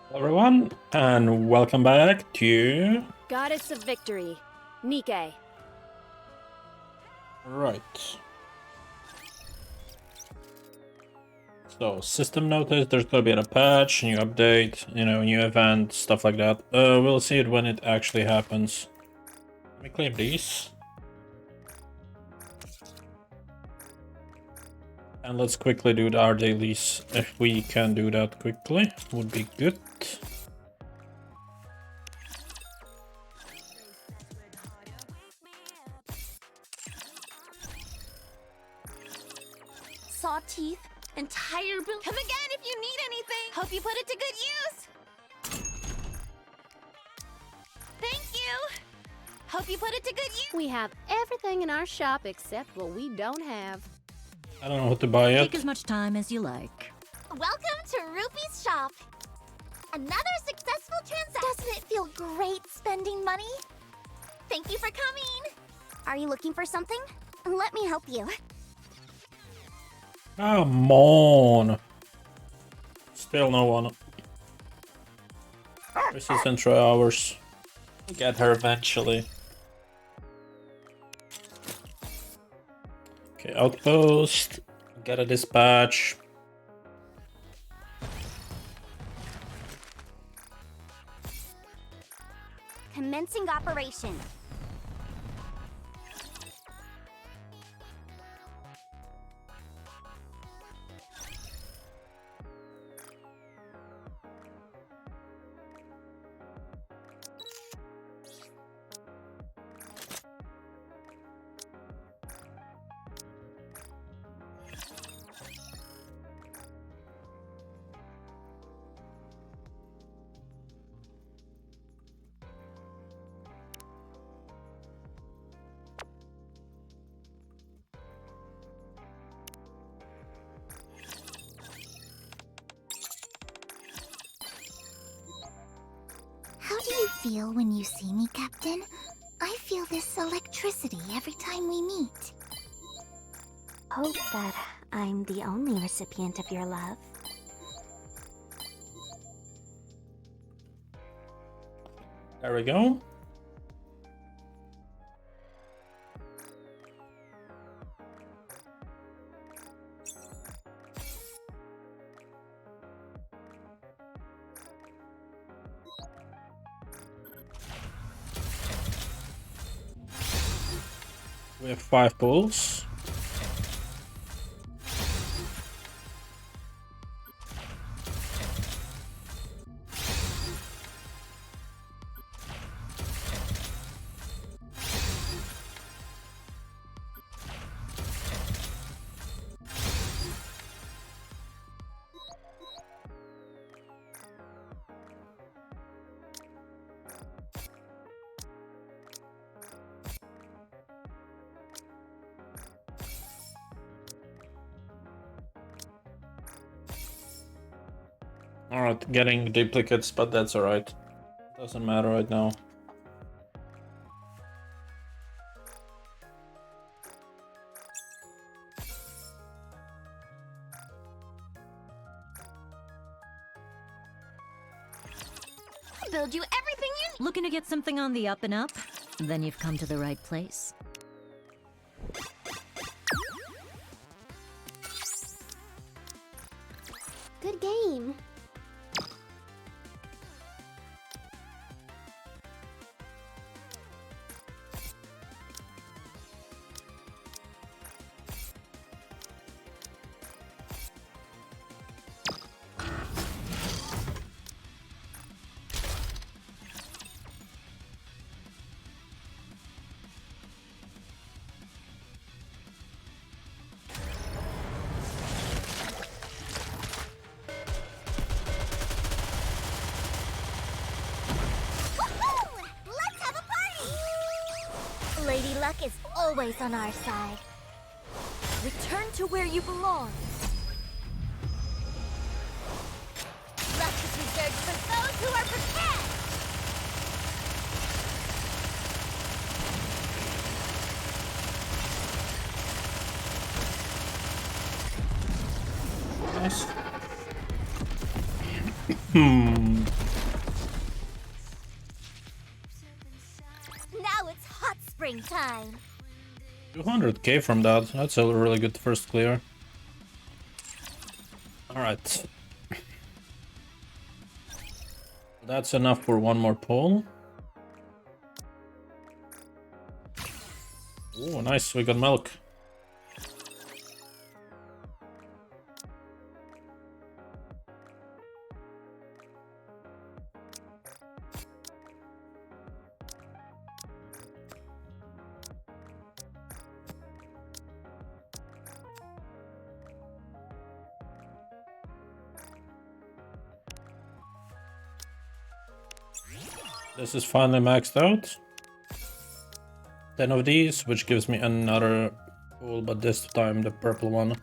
Hello everyone, and welcome back to... Goddess of Victory, Nikke. Right. So, system notice, there's gonna be a patch, new update, new event, stuff like that. We'll see it when it actually happens. Let me claim these. And let's quickly do our dailies. If we can do that quickly, would be good. Saw teeth, entire build. Come again if you need anything. Hope you put it to good use. Thank you. Hope you put it to good use. We have everything in our shop except what we don't have. I don't know what to buy yet. Take as much time as you like. Welcome to Rupee's shop. Another successful transaction. Doesn't it feel great spending money? Thank you for coming. Are you looking for something? Let me help you. Come on. Still no one. This is intro hours. We'll get her eventually. Okay, outpost. Get a dispatch. Commencing operation. How do you feel when you see me, Captain? I feel this electricity every time we meet. Hope that I'm the only recipient of your love. There we go. We have 5 pulls. Alright, getting duplicates, but that's alright. Doesn't matter right now. Build you everything you need. Looking to get something on the up and up? Then you've come to the right place. Good game. Lady Luck is always on our side. Return to where you belong. Luck is reserved for those who are prepared. Nice. time. 200k from that. That's a really good first clear. Alright. That's enough for one more pull. Oh, nice. We got milk. This is finally maxed out. 10 of these, which gives me another pool, but this time the purple one.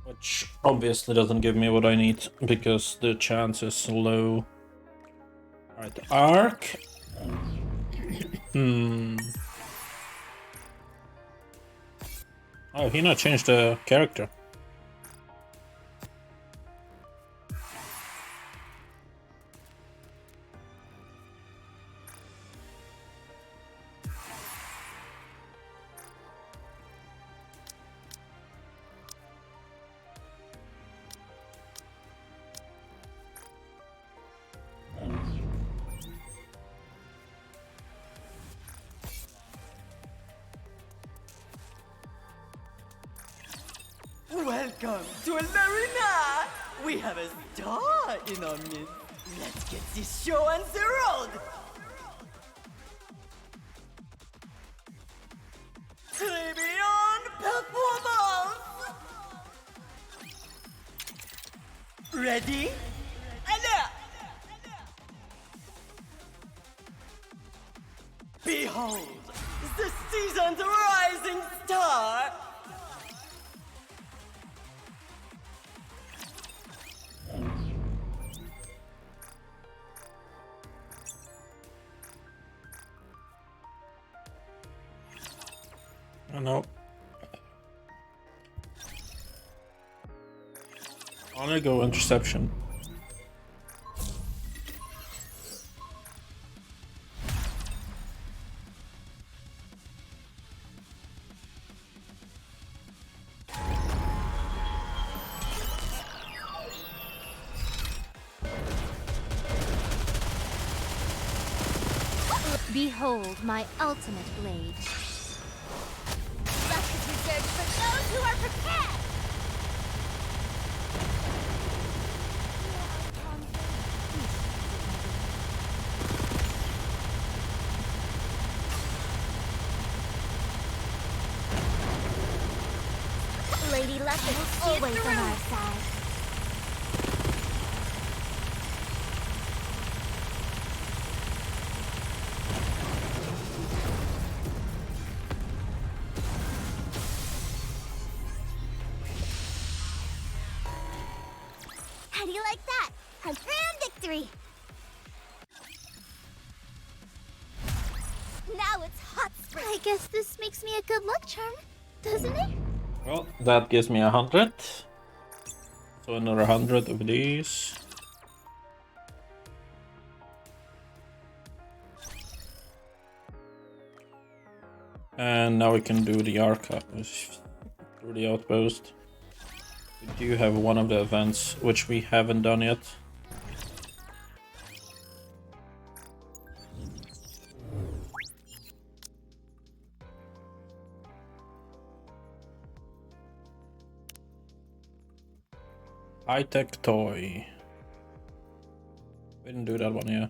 Which obviously doesn't give me what I need, because the chance is low. Alright, arc. Oh, he not changed the character. Welcome to an arena! We have a star in our midst. Let's get this show on the road! Tribune performance! Ready? Alert! Behold, the season's rising star! Oh no. I'm gonna go interception. Behold my ultimate blade. Luck is reserved for those who are prepared! Lady Luck is always on our side. How do you like that? A grand victory! Now it's hot spring! I guess this makes me a good luck charm, doesn't it? Well, that gives me 100. So another 100 of these. And now we can do the archive through the outpost. We do have one of the events, which we haven't done yet. High-tech toy. We didn't do that one yet.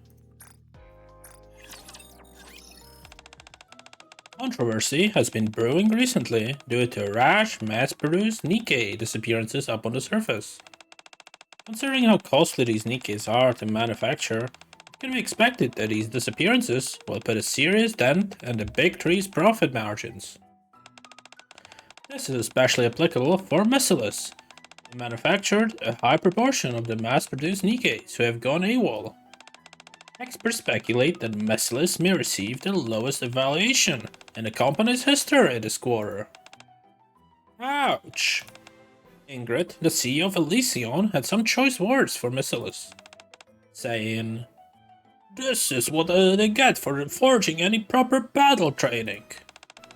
Controversy has been brewing recently due to rash, mass-produced Nikke disappearances up on the surface. Considering how costly these Nikkes are to manufacture, it can be expected that these disappearances will put a serious dent in the Big Three's profit margins. This is especially applicable for missiles, who manufactured a high proportion of the mass-produced Nikkes who have gone AWOL. Experts speculate that Merciless may receive the lowest evaluation in the company's history this quarter. Ouch! Ingrid, the CEO of Elysion, had some choice words for Merciless, saying, "This is what they get for forging any proper battle training."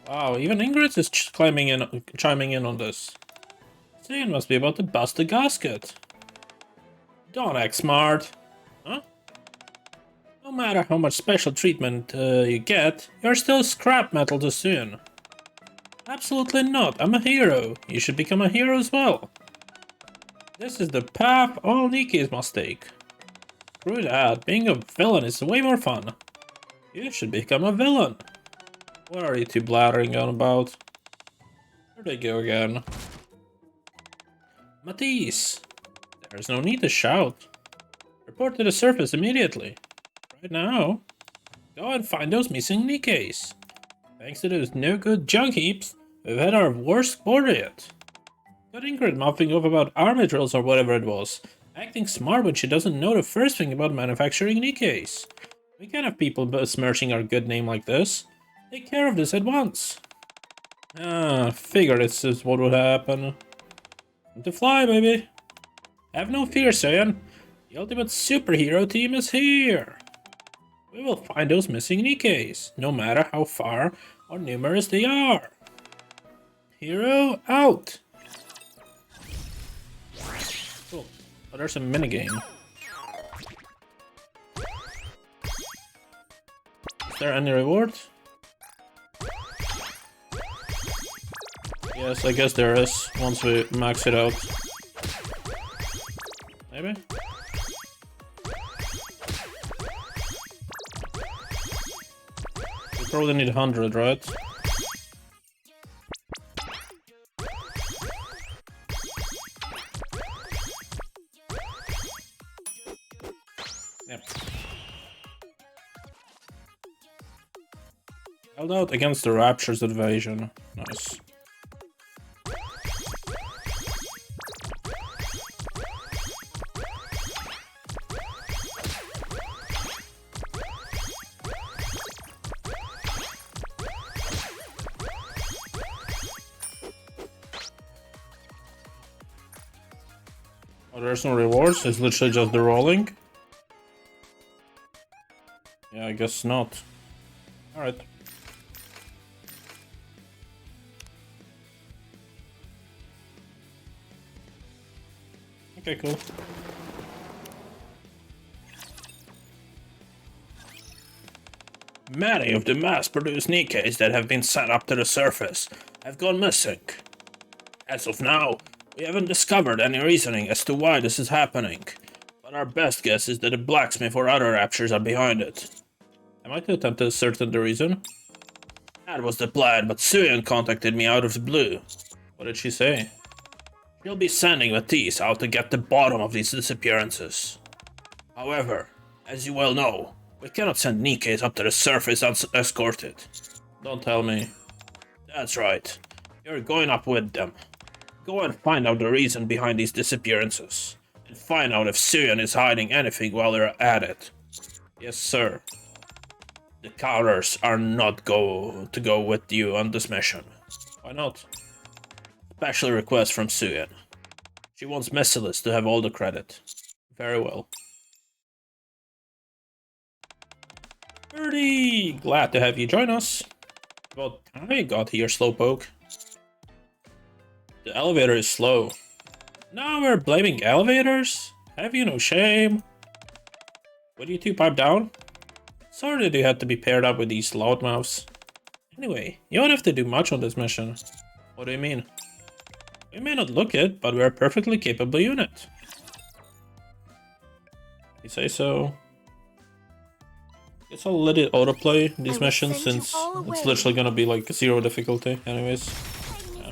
Wow, even Ingrid is chiming in on this. Saiyan must be about to bust a gasket. Don't act smart. Huh? No matter how much special treatment you get, you're still scrap metal to Saiyan. Absolutely not. I'm a hero. You should become a hero as well. This is the path all Nikke's must take. Screw that. Being a villain is way more fun. You should become a villain. What are you two blathering on about? There they go again. Matisse! There's no need to shout. Report to the surface immediately. Right now. Go and find those missing Nikkes. Thanks to those no-good junk heaps, we've had our worst quarter yet. Got Ingrid mouthing off about army drills or whatever it was. Acting smart when she doesn't know the first thing about manufacturing Nikkes. We can't have people besmirching our good name like this. Take care of this at once. Figured this is what would happen. Time to fly, baby. Have no fear, Saiyan. The ultimate superhero team is here. We will find those missing Nikkes, no matter how far or numerous they are. Hero out. Cool. Oh, there's a minigame. Is there any reward? Yes, I guess there is, once we max it out. Maybe? We probably need 100, right? Yep. Held out against the Rapture's invasion. Nice. Oh, there's no rewards, it's literally just the rolling. Yeah, I guess not. Alright. Okay, cool. Many of the mass-produced Nikkes that have been sent up to the surface have gone missing. As of now, we haven't discovered any reasoning as to why this is happening, but our best guess is that the blacksmith or other Raptures are behind it. Am I to attempt to ascertain the reason? That was the plan, but Saiyan contacted me out of the blue. What did she say? She'll be sending Matisse out to get the bottom of these disappearances. However, as you well know, we cannot send Nikkes up to the surface unescorted. Don't tell me. That's right. You're going up with them. Go and find out the reason behind these disappearances. And find out if Saiyan is hiding anything while they're at it. Yes, sir. The counters are not to go with you on this mission. Why not? Special request from Saiyan. She wants Merciless to have all the credit. Very well. Birdie! Glad to have you join us. About time you got here, Slowpoke. The elevator is slow. Now we're blaming elevators? Have you no shame? Would you two pipe down? Sorry that you had to be paired up with these loudmouths. Anyway, you don't have to do much on this mission. What do you mean? We may not look it, but we're a perfectly capable unit. You say so. Guess I'll let it autoplay these missions since it's literally gonna be like 0 difficulty anyways. Yeah.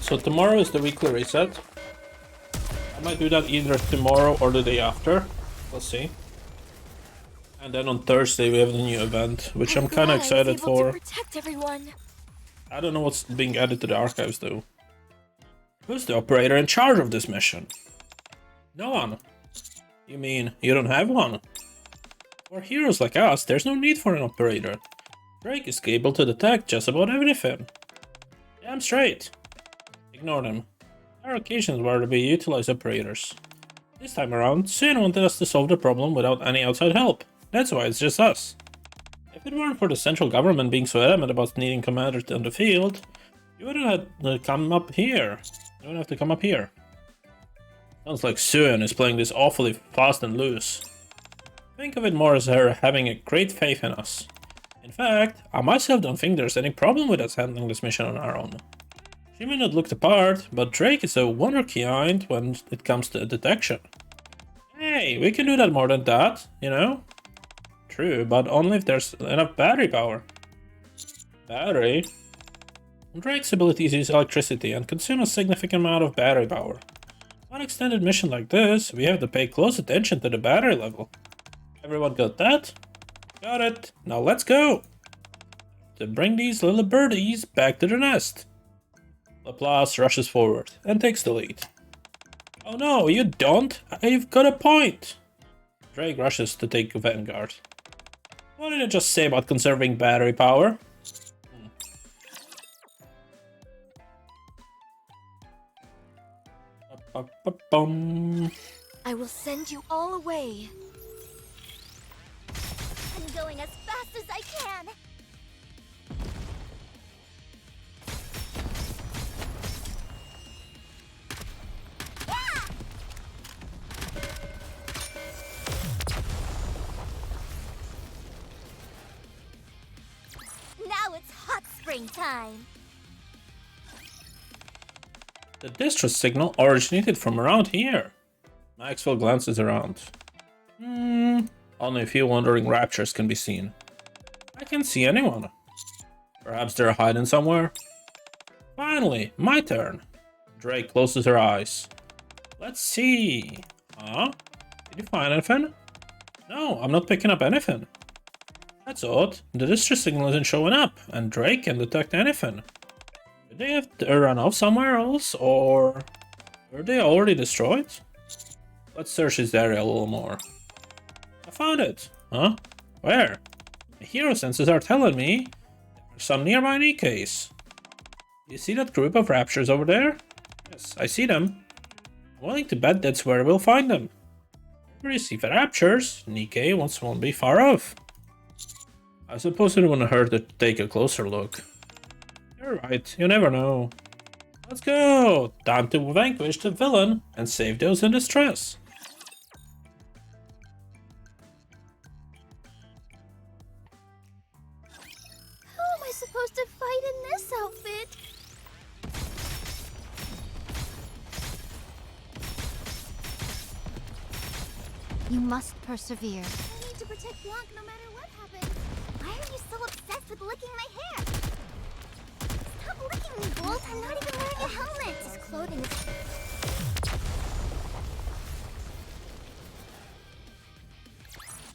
So tomorrow is the weekly reset. I might do that either tomorrow or the day after. We'll see. And then on Thursday we have the new event, which I'm kind of excited for. I don't know what's being added to the archives though. Who's the operator in charge of this mission? No one. You mean you don't have one? For heroes like us, there's no need for an operator. Drake is able to detect just about everything. Damn straight. Ignore them. There are occasions where we utilize operators. This time around, Sun wanted us to solve the problem without any outside help. That's why it's just us. If it weren't for the central government being so adamant about needing commanders on the field, you wouldn't have to come up here. You wouldn't have to come up here. Sounds like Sun is playing this awfully fast and loose. Think of it more as her having a great faith in us. In fact, I myself don't think there's any problem with us handling this mission on our own. She may not look the part, but Drake is a wonderkind when it comes to detection. Hey, we can do that more than that, you know? True, but only if there's enough battery power. Battery? Drake's abilities use electricity and consume a significant amount of battery power. On an extended mission like this, we have to pay close attention to the battery level. Everyone got that? Got it. Now let's go! To bring these little birdies back to the nest. Laplace rushes forward and takes the lead. Oh no, you don't! I've got a point! Drake rushes to take Vanguard. What did I just say about conserving battery power? I will send you all away. I'm going as fast as I can. Now it's hot spring time. The distress signal originated from around here. Maxwell glances around. Only a few wandering Raptures can be seen. I can't see anyone. Perhaps they're hiding somewhere? Finally, my turn. Drake closes her eyes. Let's see. Huh? Did you find anything? No, I'm not picking up anything. That's odd. The distress signal isn't showing up, and Drake can't detect anything. Did they have to run off somewhere else, or were they already destroyed? Let's search this area a little more. I found it! Huh? Where? My hero senses are telling me there's some nearby Nikkes. You see that group of Raptures over there? Yes, I see them. I'm willing to bet that's where we'll find them. If we receive Raptures, Nikke won't be far off. I suppose it wouldn't hurt to take a closer look. You're right, you never know. Let's go! Time to vanquish the villain and save those in distress. How am I supposed to fight in this outfit? You must persevere. I need to protect Blanc no matter what happens. Why are you so obsessed with licking my hair? Stop licking me, Bolt. I'm not even wearing a helmet. His clothing is...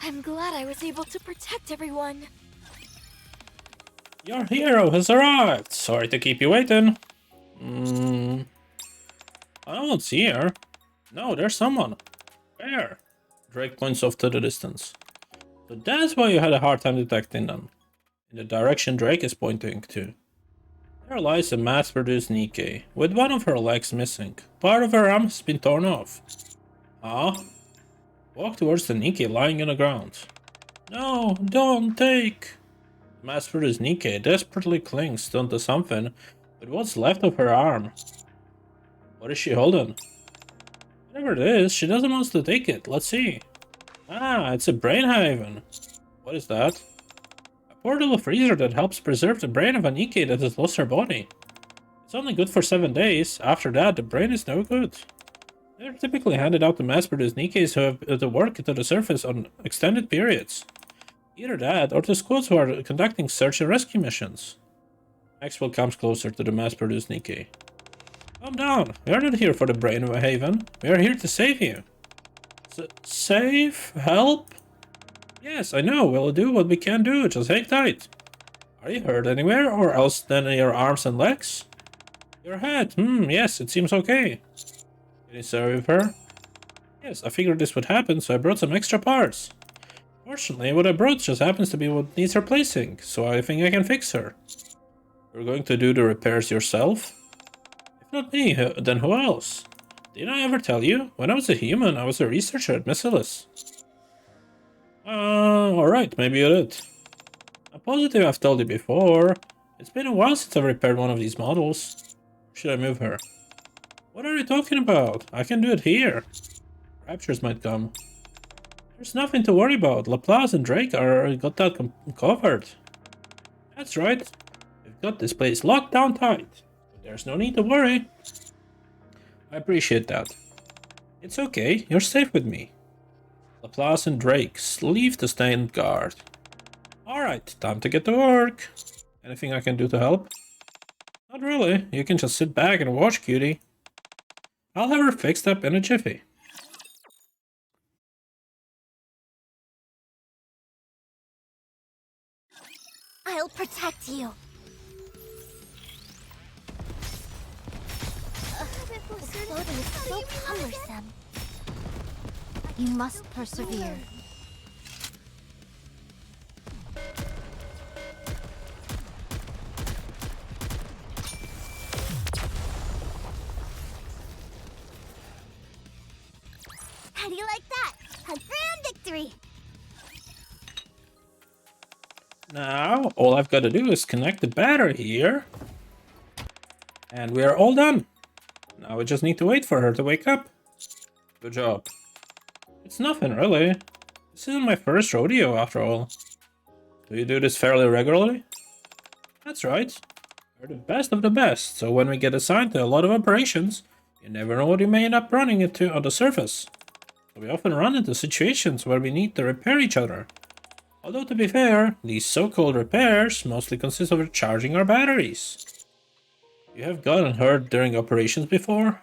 I'm glad I was able to protect everyone. Your hero has arrived! Sorry to keep you waiting. I don't see her. No, there's someone. Where? Drake points off to the distance. So that's why you had a hard time detecting them. In the direction Drake is pointing to. There lies a mass-produced Nikke, with one of her legs missing. Part of her arm has been torn off. Huh? Walk towards the Nikke lying on the ground. No, don't take! The mass-produced Nikke desperately clings onto something with what's left of her arm. What is she holding? Whatever it is, she doesn't want to take it. Let's see. Ah, it's a brain haven. What is that? A portable freezer that helps preserve the brain of a Nikke that has lost her body. It's only good for 7 days. After that, the brain is no good. They're typically handed out to mass-produced Nikkes who have to work to the surface on extended periods. Either that, or to squads who are conducting search and rescue missions. Maxwell comes closer to the mass-produced Nikke. Calm down. We are not here for the brain of a haven. We are here to save you. Save? Help? Yes, I know. We'll do what we can do. Just hang tight. Are you hurt anywhere, or else than your arms and legs? Your head? Yes, it seems okay. Can you serve her? Yes, I figured this would happen, so I brought some extra parts. Fortunately, what I brought just happens to be what needs replacing, so I think I can fix her. You're going to do the repairs yourself? If not me, then who else? Didn't I ever tell you? When I was a human, I was a researcher at Missilis. Alright, maybe you did. I'm positive I've told you before. It's been a while since I've repaired one of these models. Should I move her? What are you talking about? I can do it here. Raptures might come. There's nothing to worry about. Laplace and Drake got that covered. That's right. We've got this place locked down tight. But there's no need to worry. I appreciate that. It's okay. You're safe with me. Laplace and Drake, leave to stand guard. Alright, time to get to work. Anything I can do to help? Not really. You can just sit back and watch, cutie. I'll have her fixed up in a jiffy. I'll protect you. The clothing is so cumbersome. You must persevere. How do you like that? A grand victory! Now, all I've got to do is connect the battery here. And we are all done. Now we just need to wait for her to wake up. Good job. It's nothing, really. This isn't my first rodeo, after all. Do you do this fairly regularly? That's right. We're the best of the best, so when we get assigned to a lot of operations, you never know what you may end up running into on the surface. So we often run into situations where we need to repair each other. Although to be fair, these so-called repairs mostly consist of recharging our batteries. You have gotten hurt during operations before?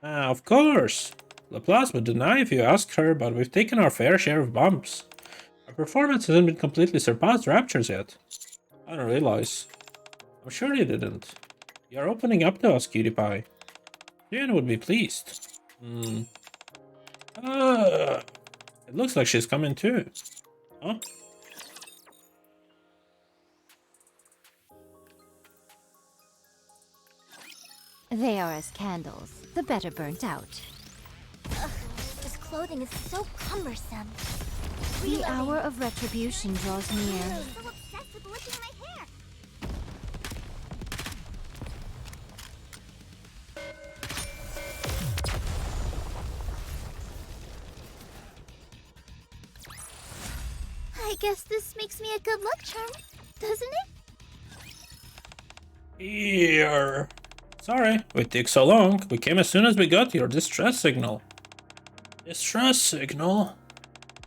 Of course. Laplace would deny if you ask her, but we've taken our fair share of bumps. Our performance hasn't been completely surpassed Rapture's yet. I don't realize. I'm sure you didn't. You're opening up to us, cutie pie. Jen would be pleased. It looks like she's coming too. Huh? They are as candles, the better burnt out. This clothing is so cumbersome. The hour of retribution draws near. I'm so obsessed with licking my hair. I guess this makes me a good luck charm, doesn't it? Here. Sorry, we took so long. We came as soon as we got your distress signal. Distress signal?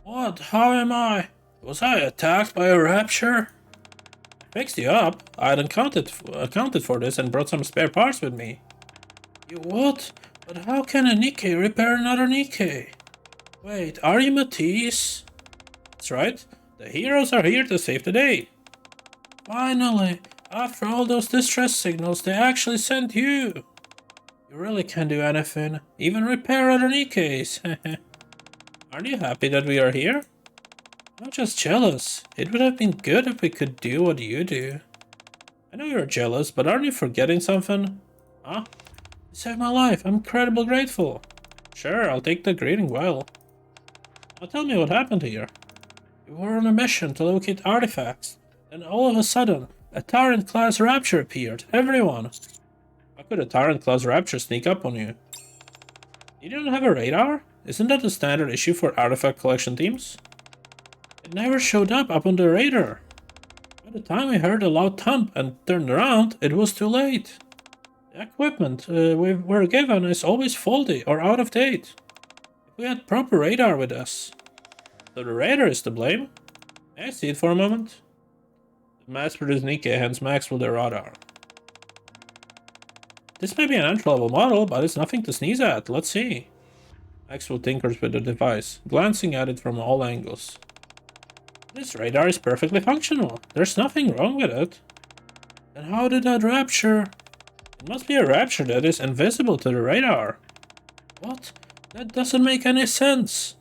What? How am I? Was I attacked by a rapture? I fixed you up. I had accounted for this and brought some spare parts with me. You what? But how can a Nikke repair another Nikke? Wait, are you Matisse? That's right. The heroes are here to save the day. Finally, after all those distress signals, they actually sent you. You really can do anything, even repair other Nikkes. Aren't you happy that we are here? I'm just jealous. It would have been good if we could do what you do. I know you're jealous, but aren't you forgetting something? Huh? You saved my life. I'm incredibly grateful. Sure, I'll take the greeting well. Now tell me what happened here. You were on a mission to locate artifacts. Then all of a sudden, a Tyrant-class Rapture appeared. Everyone! How could a Tyrant-class Rapture sneak up on you? You don't have a radar? Isn't that a standard issue for artifact collection teams? It never showed up on the radar. By the time we heard a loud thump and turned around, it was too late. The equipment we were given is always faulty or out of date. If we had proper radar with us. So the radar is to blame? May I see it for a moment? The mass-produced Nikke hands Maxwell the radar. This may be an entry-level model, but it's nothing to sneeze at. Let's see. Maxwell tinkers with the device, glancing at it from all angles. This radar is perfectly functional. There's nothing wrong with it. Then how did that Rapture? It must be a Rapture that is invisible to the radar. What? That doesn't make any sense.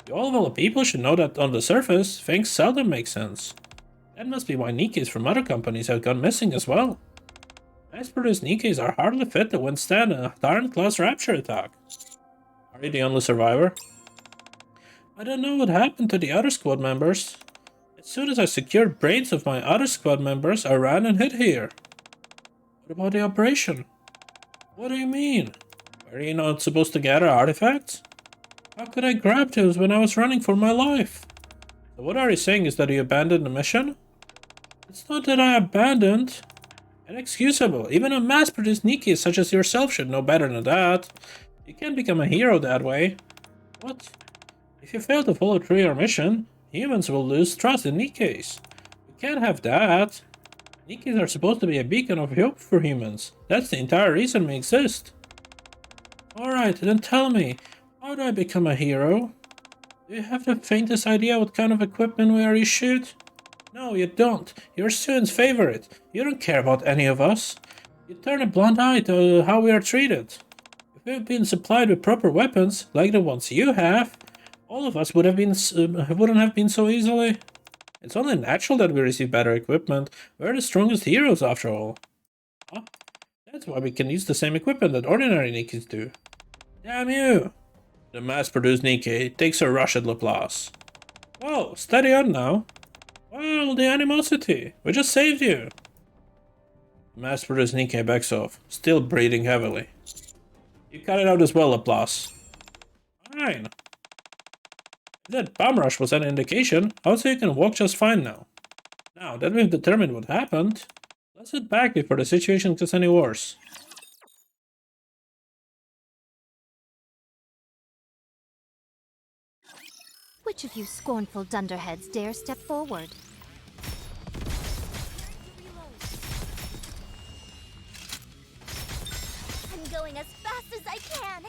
You all of all people should know that on the surface, things seldom make sense. That must be why Nikkes from other companies have gone missing as well. Mass-produced Nikkes are hardly fit to withstand a Tyrant-class Rapture attack. Are you the only survivor? I don't know what happened to the other squad members. As soon as I secured brains of my other squad members, I ran and hid here. What about the operation? What do you mean? Were you not supposed to gather artifacts? How could I grab those when I was running for my life? So what are you saying is that you abandoned the mission? It's not that I abandoned. Inexcusable. Even a mass-produced Nikke such as yourself should know better than that. You can't become a hero that way. What? If you fail to follow through your mission, humans will lose trust in Nikkes. We can't have that. Nikkes are supposed to be a beacon of hope for humans. That's the entire reason we exist. Alright, then tell me, how do I become a hero? Do you have the faintest idea what kind of equipment we are issued? No, you don't. You're Suen's favorite. You don't care about any of us. You turn a blind eye to how we are treated. If we had been supplied with proper weapons, like the ones you have, all of us wouldn't have been so easily. It's only natural that we receive better equipment. We're the strongest heroes after all. Huh? That's why we can use the same equipment that ordinary Nikkes do. Damn you! The mass-produced Nikke takes a rush at Laplace. Whoa, steady on now. Well, the animosity. We just saved you. Mass-produced Nikke backs off, still breathing heavily. You cut it out as well, Laplace. Fine. If that bomb rush was an indication, I would say you can walk just fine now. Now that we've determined what happened, let's head back before the situation gets any worse. Which of you scornful dunderheads dare step forward? I'm going as fast as I can.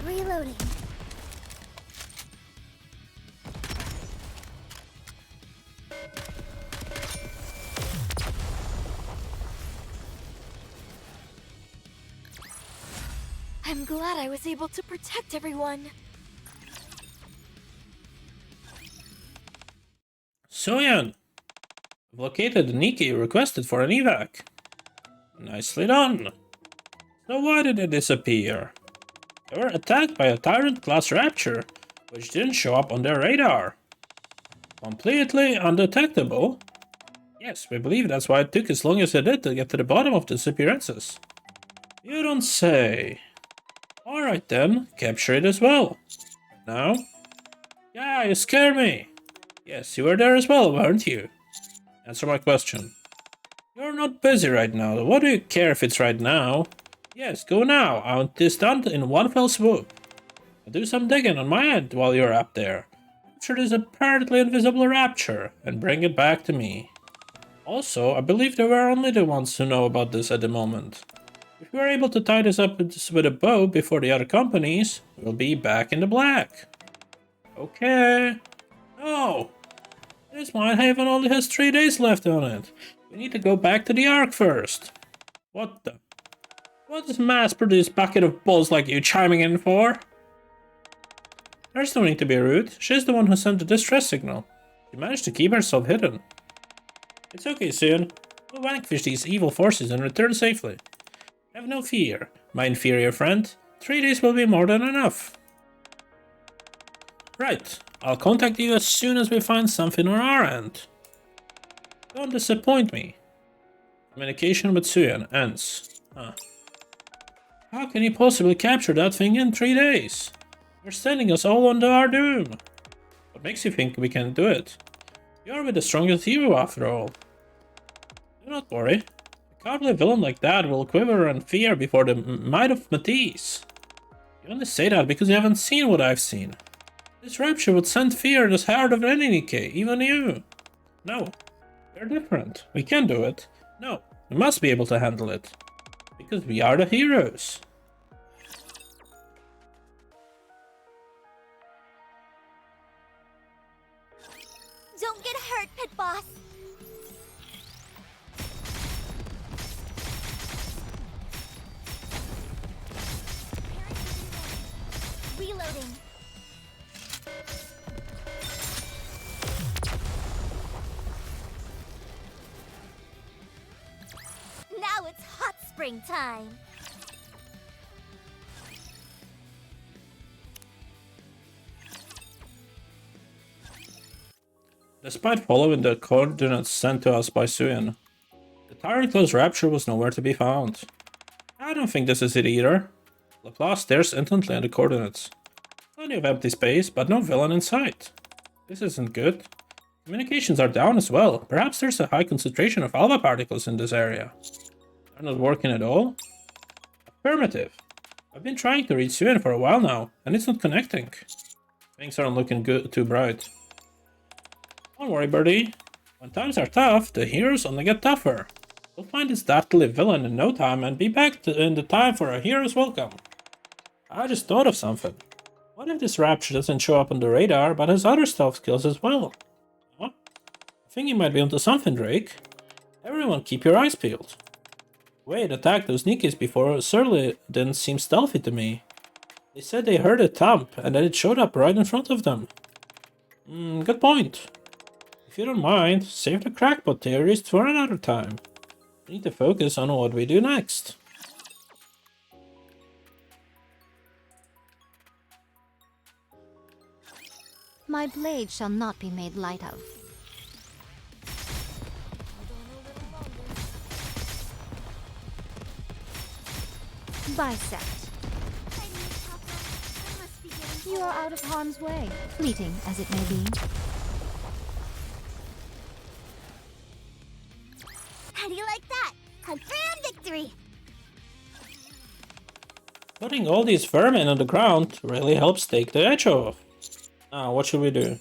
Reloading. I'm glad I was able to protect everyone. Soyan! I've located the Nikke you requested for an evac. Nicely done. So why did they disappear? They were attacked by a Tyrant-class Rapture, which didn't show up on their radar. Completely undetectable? Yes, we believe that's why it took as long as it did to get to the bottom of the disappearances. You don't say. Alright then, capture it as well. Now? Yeah, you scare me. Yes, you were there as well, weren't you? Answer my question. You're not busy right now. What do you care if it's right now? Yes, go now. I want this done in one fell swoop. I'll do some digging on my end while you're up there. Capture this apparently invisible Rapture and bring it back to me. Also, I believe they were only the ones who know about this at the moment. If we are able to tie this up with a bow before the other companies, we'll be back in the black. Okay. No! This mine haven only has 3 days left on it. We need to go back to the Ark first. What the? What is mass-produced bucket of balls like you chiming in for? There's no need to be rude. She's the one who sent the distress signal. She managed to keep herself hidden. It's okay, Suen. We'll vanquish these evil forces and return safely. Have no fear, my inferior friend. 3 days will be more than enough. Right, I'll contact you as soon as we find something on our end. Don't disappoint me. Communication with Suen ends. How can you possibly capture that thing in 3 days? You're sending us all under our doom. What makes you think we can do it? You're with the strongest hero after all. Do not worry. A cowardly villain like that will quiver in fear before the might of Matisse. You only say that because you haven't seen what I've seen. This Rapture would send fear in the heart of any Nikke, even you. No, we're different. We can do it. No, we must be able to handle it. Because we are the heroes. Don't get hurt, Pit Boss. Reloading. springtime. Despite following the coordinates sent to us by Suyin, the Tyrant Claw's Rapture was nowhere to be found. I don't think this is it either. Laplace stares intently at the coordinates. Plenty of empty space, but no villain in sight. This isn't good. Communications are down as well. Perhaps there's a high concentration of alpha particles in this area. They're not working at all? Affirmative. I've been trying to reach Suyin for a while now, and it's not connecting. Things aren't looking too bright. Don't worry, birdie. When times are tough, the heroes only get tougher. We'll find this dastardly villain in no time and be back in the time for a hero's welcome. I just thought of something. What if this Rapture doesn't show up on the radar, but has other stealth skills as well? Huh? I think you might be onto something, Drake. Everyone keep your eyes peeled. The way it attacked those Nikkes before certainly didn't seem stealthy to me. They said they heard a thump and that it showed up right in front of them. Good point. If you don't mind, save the crackpot theories for another time. We need to focus on what we do next. My blade shall not be made light of. Bisect. You are out of harm's way, fleeting as it may be. How do you like that? Confirmed victory! Putting all these vermin on the ground really helps take the edge off. Now, what should we do?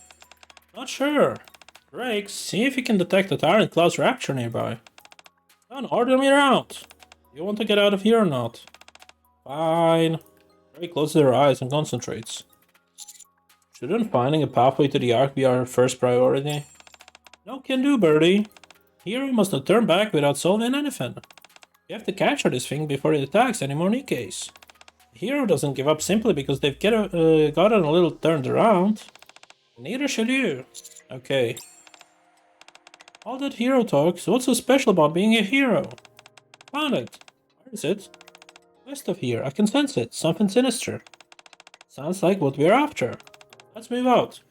Not sure. Drake, see if you can detect the Tyrant Claw's Rapture nearby. Don't order me around. You want to get out of here or not? Fine. Drake closes her eyes and concentrates. Shouldn't finding a pathway to the Ark be our first priority? No can do, birdie. Hero must not turn back without solving anything. You have to capture this thing before it attacks any more Nikkes. Hero doesn't give up simply because they've gotten a little turned around. Neither should you. Okay. All that hero talk, so what's so special about being a hero? Found it. Where is it? West of here, I can sense it. Something sinister. Sounds like what we're after. Let's move out.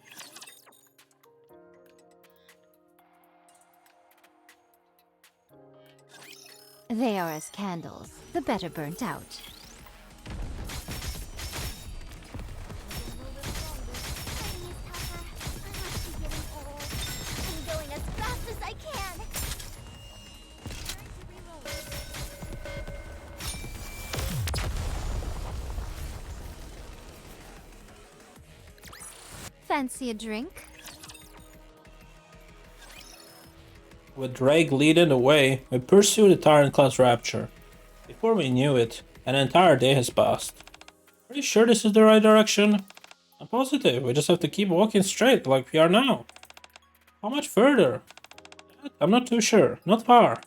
They are as candles, the better burnt out. I'm going as fast as I can. Fancy a drink? With Drake leading the way, we pursue the Tyrant Claw's Rapture. Before we knew it, an entire day has passed. Are you sure this is the right direction? I'm positive, we just have to keep walking straight like we are now. How much further? I'm not too sure, not far.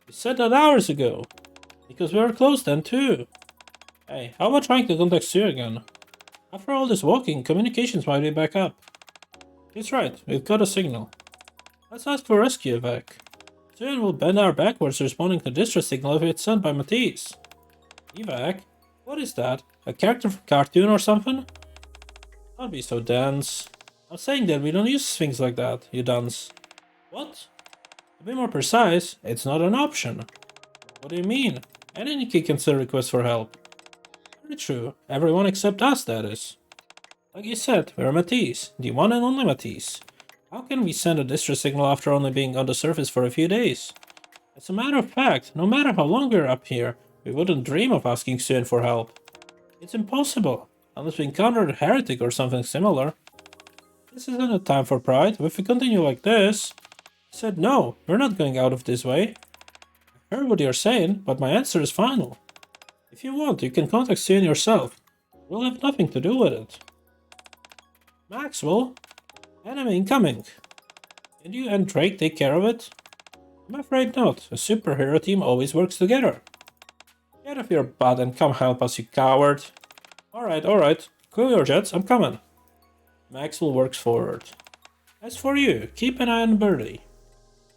You said that hours ago. Because we were close then too. Hey, how about trying to contact Sue again? After all this walking, communications might be back up. He's right, we've got a signal. Let's ask for rescue evac. Soon we'll bend our backwards responding to distress signal if it's sent by Matisse. Evac? What is that? A character from cartoon or something? Don't be so dense. I'm saying that we don't use things like that, you dunce. What? To be more precise, it's not an option. What do you mean? Any Nikke can still request for help. Very true. Everyone except us, that is. Like you said, we're Matisse, the one and only Matisse. How can we send a distress signal after only being on the surface for a few days? As a matter of fact, no matter how long we're up here, we wouldn't dream of asking Suyin for help. It's impossible, unless we encountered a heretic or something similar. This isn't a time for pride. If we continue like this... I said no, we're not going out of this way. I heard what you're saying, but my answer is final. If you want, you can contact Suyin yourself. We'll have nothing to do with it. Maxwell? Enemy incoming. Can you and Drake take care of it? I'm afraid not. A superhero team always works together. Get off your butt and come help us, you coward. Alright. Cool your jets, I'm coming. Maxwell works forward. As for you, keep an eye on Birdie.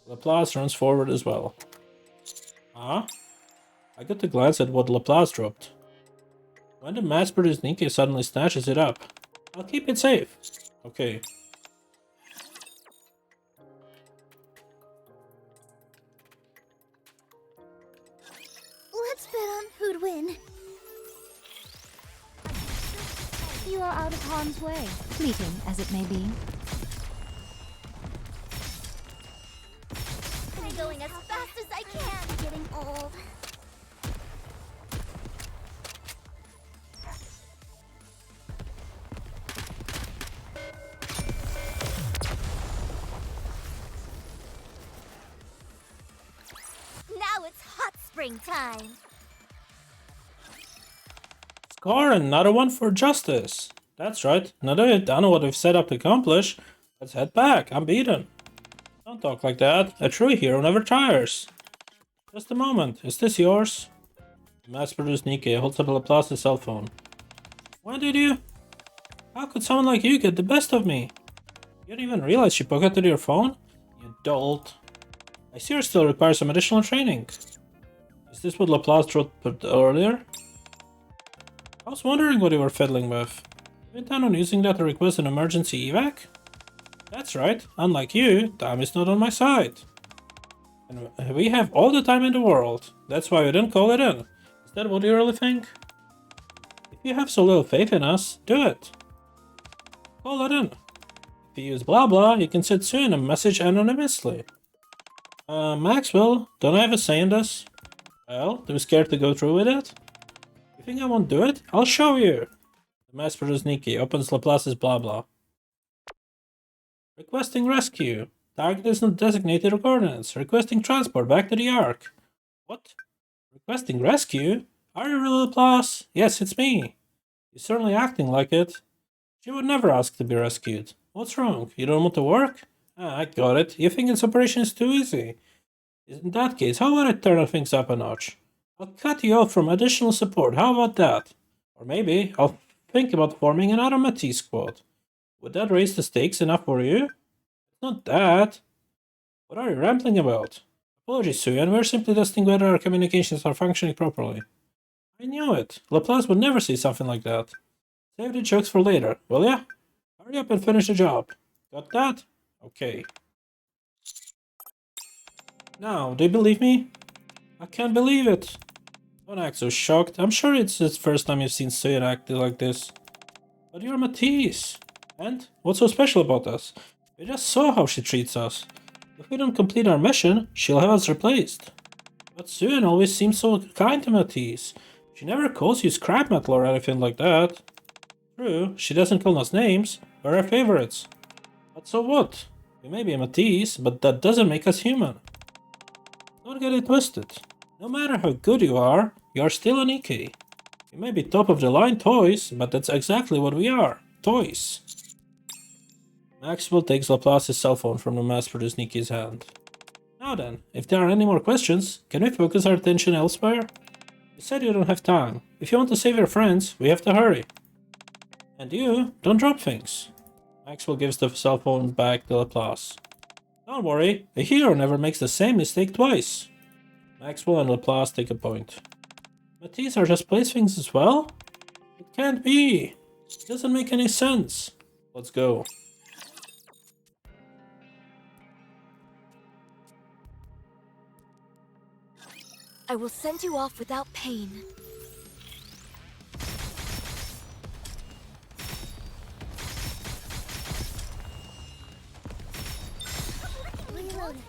Laplace runs forward as well. Huh? I got to glance at what Laplace dropped. When the mass-produced Nikke suddenly snatches it up, I'll keep it safe. Okay. Let's bet on who'd win. You are out of harm's way, fleeting as it may be. I'm going as fast as I can. Getting old. Now it's hot springtime. Score another one for justice. That's right. Now that we've done what we've set up to accomplish, let's head back. I'm beaten. Don't talk like that. A true hero never tires. Just a moment. Is this yours? The mass-produced Nikke holds up Laplace's cell phone. When did you? How could someone like you get the best of me? You didn't even realize she pocketed your phone? You dolt. I see her still requires some additional training. Is this what Laplace put earlier? I was wondering what you were fiddling with. You intend on using that to request an emergency evac? That's right. Unlike you, time is not on my side. And we have all the time in the world. That's why we didn't call it in. Is that what you really think? If you have so little faith in us, do it. Call it in. If you use blah blah, you can send soon a message anonymously. Maxwell, don't I have a say in this? Well, too scared to go through with it? You think I won't do it? I'll show you. The mass-produced Nikke opens Laplace's blah blah. Requesting rescue. Target is not designated coordinates. Requesting transport back to the Ark. What? Requesting rescue? Are you really Laplace? Yes, it's me. You're certainly acting like it. She would never ask to be rescued. What's wrong? You don't want to work? Ah, I got it. You think this operation is too easy. In that case, how about I turn things up a notch? I'll cut you off from additional support. How about that? Or maybe I'll think about forming another Matisse squad. Would that raise the stakes enough for you? It's not that. What are you rambling about? Apologies, Suyan. We're simply testing whether our communications are functioning properly. I knew it. Laplace would never say something like that. Save the jokes for later, will ya? Hurry up and finish the job. Got that? Okay. Now, do you believe me? I can't believe it. Don't act so shocked. I'm sure it's the first time you've seen Suyan act like this. But you're Matisse. And? What's so special about us? We just saw how she treats us. If we don't complete our mission, she'll have us replaced. But Suyan always seems so kind to Matisse. She never calls you scrap metal or anything like that. True, she doesn't call us names. We're her favorites. But so what? We may be Matisse, but that doesn't make us human. Don't get it twisted. No matter how good you are, you're still a Nikke. You may be top of the line toys, but that's exactly what we are. Toys. Maxwell takes Laplace's cell phone from the mass-produced Nikke's hand. Now then, if there are any more questions, can we focus our attention elsewhere? You said you don't have time. If you want to save your friends, we have to hurry. And you, don't drop things. Maxwell gives the cell phone back to Laplace. Don't worry, a hero never makes the same mistake twice. Maxwell and Laplace take a point. But these are just playthings as well? It can't be. It doesn't make any sense. Let's go. I will send you off without pain. Reloading.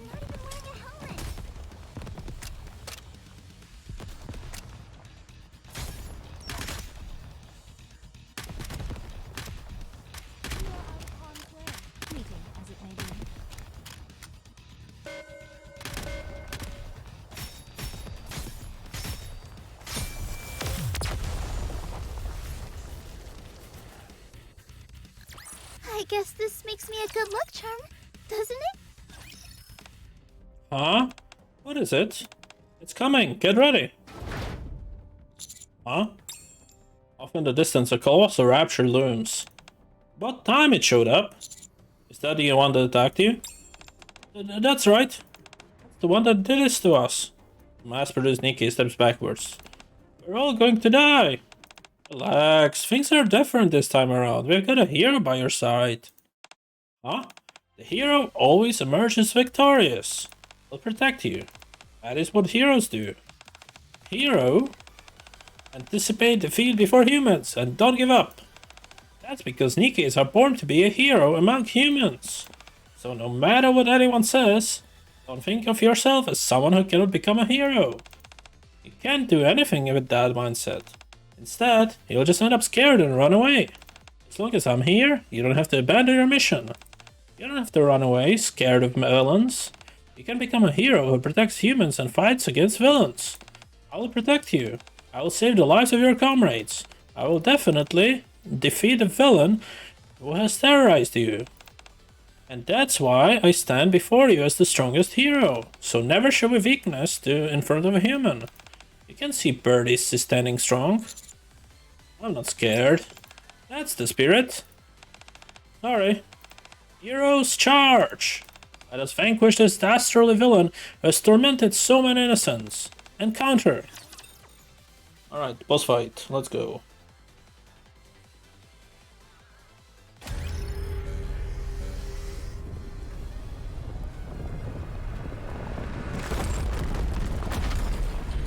Fleeting as it may be. I guess this makes me a good luck charm, doesn't it? Huh? What is it? It's coming. Get ready. Huh? Off in the distance, a colossal Rapture looms. About time it showed up. Is that the one that attacked you? That's right. It's the one that did this to us. Mass-produced Nikke steps backwards. We're all going to die. Relax, things are different this time around. We've got a hero by your side. Huh? The hero always emerges victorious. He'll protect you. That is what heroes do. Hero? Anticipate defeat before humans and don't give up. That's because Nikkes are born to be a hero among humans. So no matter what anyone says, don't think of yourself as someone who cannot become a hero. You can't do anything with that mindset. Instead, you'll just end up scared and run away. As long as I'm here, you don't have to abandon your mission. You don't have to run away, scared of villains. You can become a hero who protects humans and fights against villains. I will protect you. I will save the lives of your comrades. I will definitely defeat the villain who has terrorized you. And that's why I stand before you as the strongest hero. So never show a weakness in front of a human. You can see Birdie standing strong. I'm not scared. That's the spirit. Sorry. Heroes charge! Let us vanquish this dastardly villain who has tormented so many innocents. Encounter! Alright, boss fight. Let's go.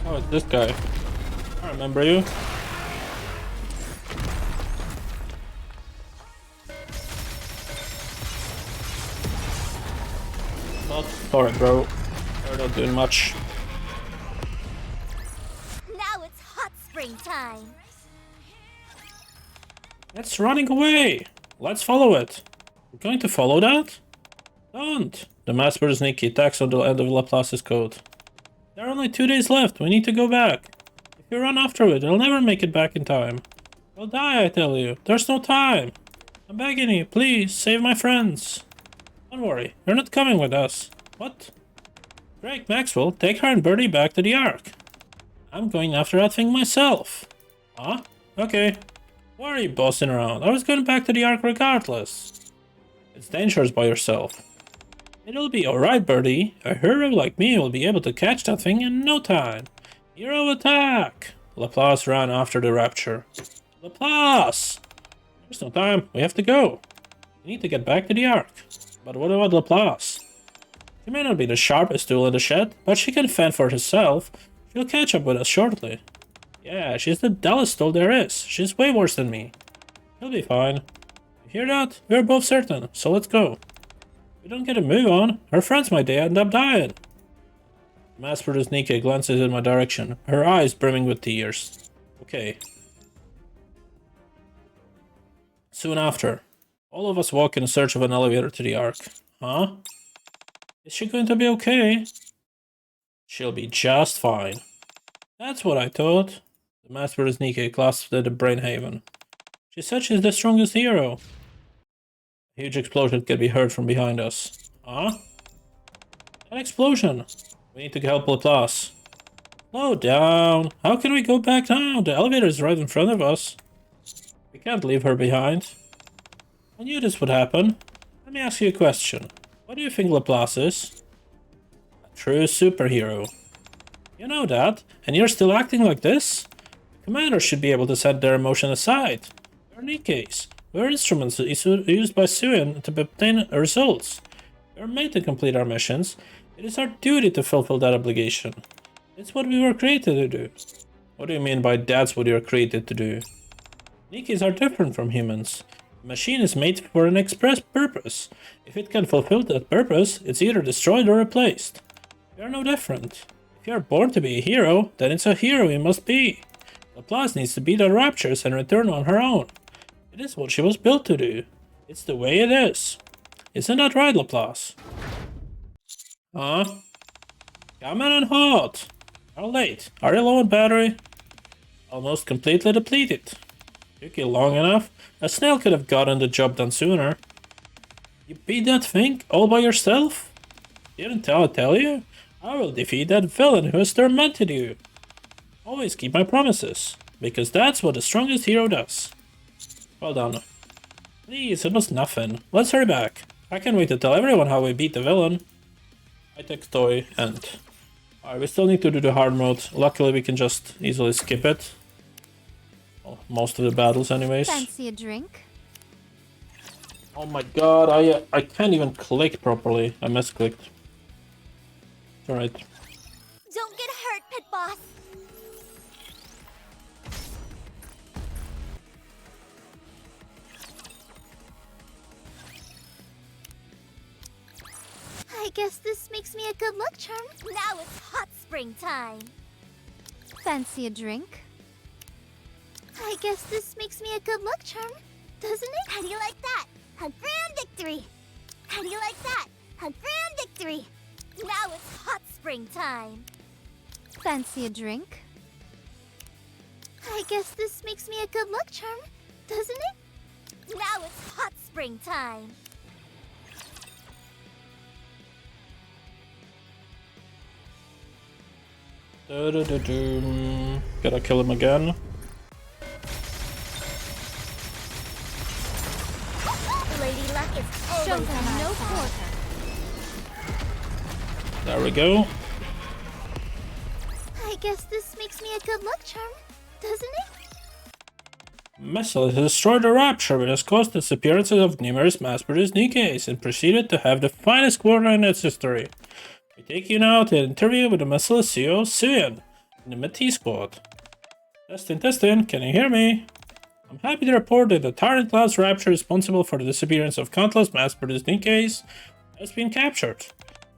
Oh, it's this guy. I remember you. Sorry, bro. You're not doing much. Now it's hot spring time. It's running away. Let's follow it. We're going to follow that? Don't. The mass-produced Nikke attacks on the end of Laplace's code. There are only 2 days left. We need to go back. If you run after it, you'll never make it back in time. You'll die, I tell you. There's no time. I'm begging you, please, save my friends. Don't worry, you're not coming with us. What? Great, Maxwell, take her and Birdie back to the Ark. I'm going after that thing myself. Huh? Okay. Why are you bossing around? I was going back to the Ark regardless. It's dangerous by yourself. It'll be alright, Birdie. A hero like me will be able to catch that thing in no time. Hero attack! Laplace ran after the Rapture. Laplace! There's no time. We have to go. We need to get back to the Ark. But what about Laplace? She may not be the sharpest tool in the shed, but she can fend for herself. She'll catch up with us shortly. Yeah, she's the dullest tool there is. She's way worse than me. She'll be fine. You hear that? We're both certain, so let's go. If we don't get a move on, her friends might end up dying. Mass-produced Nikke glances in my direction, her eyes brimming with tears. Okay. Soon after, all of us walk in search of an elevator to the Ark. Huh? Is she going to be okay? She'll be just fine. That's what I thought. The mass-produced Nikke clasped at the Brain Haven. She said she's the strongest hero. A huge explosion can be heard from behind us. Huh? An explosion! We need to help Laplace. Slow down. How can we go back now? The elevator is right in front of us. We can't leave her behind. I knew this would happen. Let me ask you a question. What do you think Laplace is? A true superhero. You know that, and you're still acting like this? The commanders should be able to set their emotion aside. We're Nikkes. We're instruments used by Suin to obtain results. We're made to complete our missions. It is our duty to fulfill that obligation. It's what we were created to do. What do you mean by that's what you're created to do? Nikkes are different from humans. The machine is made for an express purpose. If it can fulfill that purpose, it's either destroyed or replaced. We are no different. If you are born to be a hero, then it's a hero you must be. Laplace needs to beat the Raptures and return on her own. It is what she was built to do. It's the way it is. Isn't that right, Laplace? Huh? Coming in hot. How late? Are you low on battery? Almost completely depleted. Took you long enough. A snail could have gotten the job done sooner. You beat that thing all by yourself? Didn't I tell you? I will defeat that villain who has tormented you. Always keep my promises, because that's what the strongest hero does. Well done. Please, it was nothing. Let's hurry back. I can't wait to tell everyone how we beat the villain. I take toy and Alright, we still need to do the hard mode. Luckily, we can just easily skip it. Well, most of the battles anyways. Fancy a drink? Oh my god, I can't even click properly. I misclicked. Alright. Don't get hurt, Pit Boss. I guess this makes me a good luck charm. Now it's hot spring time. Fancy a drink? I guess this makes me a good luck charm, doesn't it? How do you like that? A grand victory! How do you like that? A grand victory! Now it's hot spring time. Fancy a drink? I guess this makes me a good luck charm, doesn't it? Now it's hot spring time. Gotta kill him again. Lady Luck is Show always them on no our side. quarter. There we go. I guess this makes me a good luck charm, doesn't it? Merciless has destroyed the Rapture, which has caused the disappearances of numerous mass-produced Nikkes and proceeded to have the finest quarter in its history. We take you now to an interview with the Merciless CEO, Suyen, in the Mid-T squad. Testing, can you hear me? I'm happy to report that the tyrant class Rapture responsible for the disappearance of countless mass-produced Nikkes has been captured.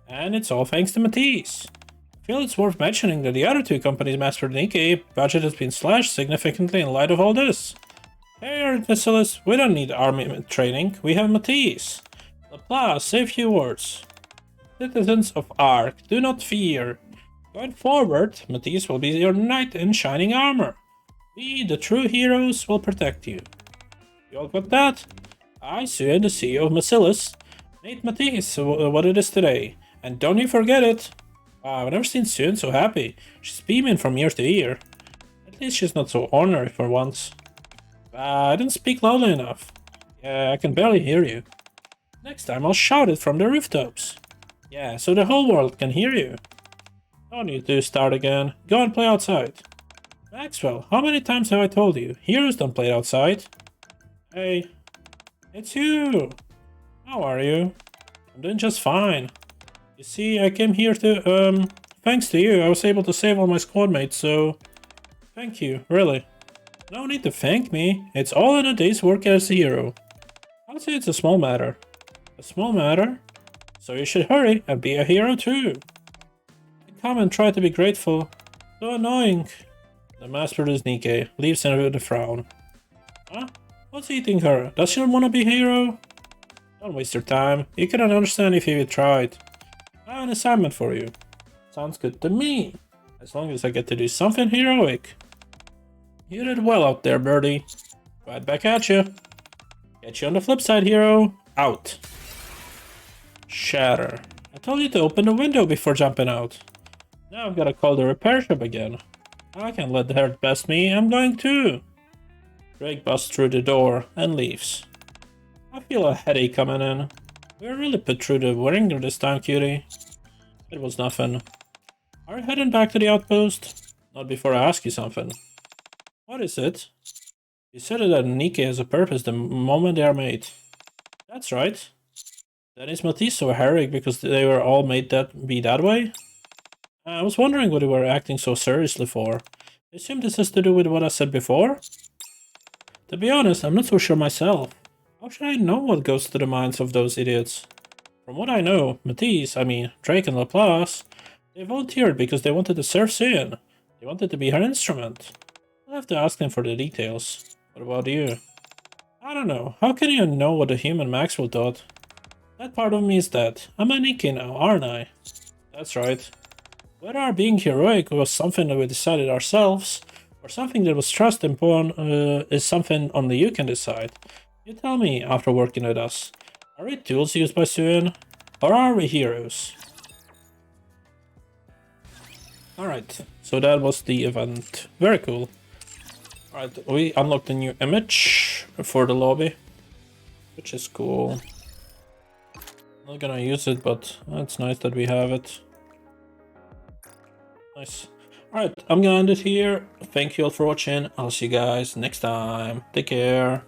And it's all thanks to Matisse. I feel it's worth mentioning that the other two companies' mass-produced Nikke budget has been slashed significantly in light of all this. Hey, Merciless, we don't need army training, we have Matisse. Laplace, say a few words. Citizens of Ark, do not fear. Going forward, Matisse will be your knight in shining armor. We, the true heroes, will protect you. You all got that? I, Suyen, the CEO of Merciless, made Matisse what it is today. And don't you forget it. Wow, I've never seen Suyen so happy. She's beaming from ear to ear. At least she's not so ornery for once. I didn't speak loudly enough. Yeah, I can barely hear you. Next time I'll shout it from the rooftops. Yeah, so the whole world can hear you. Don't you two start again. Go and play outside. Maxwell, how many times have I told you? Heroes don't play outside. Hey, it's you. How are you? I'm doing just fine. You see, I came here to, thanks to you, I was able to save all my squad mates, so... Thank you, really. No need to thank me. It's all in a day's work as a hero. I'd say it's a small matter. A small matter? So you should hurry and be a hero too. Come and try to be grateful. So annoying. The mass-produced Nikke leaves him with a frown. Huh? What's eating her? Does she not want to be a hero? Don't waste your time. You cannot understand if you tried. I have an assignment for you. Sounds good to me. As long as I get to do something heroic. You did well out there, birdie. Right back at you. Get you on the flip side, hero. Out. Shatter. I told you to open the window before jumping out. Now I've got to call the repair shop again. I can't let the hurt best me. I'm going too. Drake busts through the door and leaves. I feel a headache coming in. We really put through the ringer this time, cutie. It was nothing. Are you heading back to the outpost? Not before I ask you something. What is it? You said that Nikke has a purpose the moment they are made. That's right. Then is Matisse so heroic because they were all made that way? I was wondering what you were acting so seriously for. I assume this has to do with what I said before? To be honest, I'm not so sure myself. How should I know what goes through the minds of those idiots? From what I know, Matisse, Drake and Laplace, they volunteered because they wanted to serve Suyen. They wanted to be her instrument. I'll have to ask them for the details. What about you? I don't know. How can you know what the human Maxwell thought? That part of me is dead. I'm a Nikke now, aren't I? That's right. Whether our being heroic was something that we decided ourselves, or something that was trusted upon, is something only you can decide. You tell me after working with us. Are we tools used by Suyen? Or are we heroes? Alright, so that was the event. Very cool. Alright, we unlocked a new image for the lobby, which is cool. Not gonna use it, but it's nice that we have it. Nice. Alright, I'm gonna end it here. Thank you all for watching. I'll see you guys next time. Take care.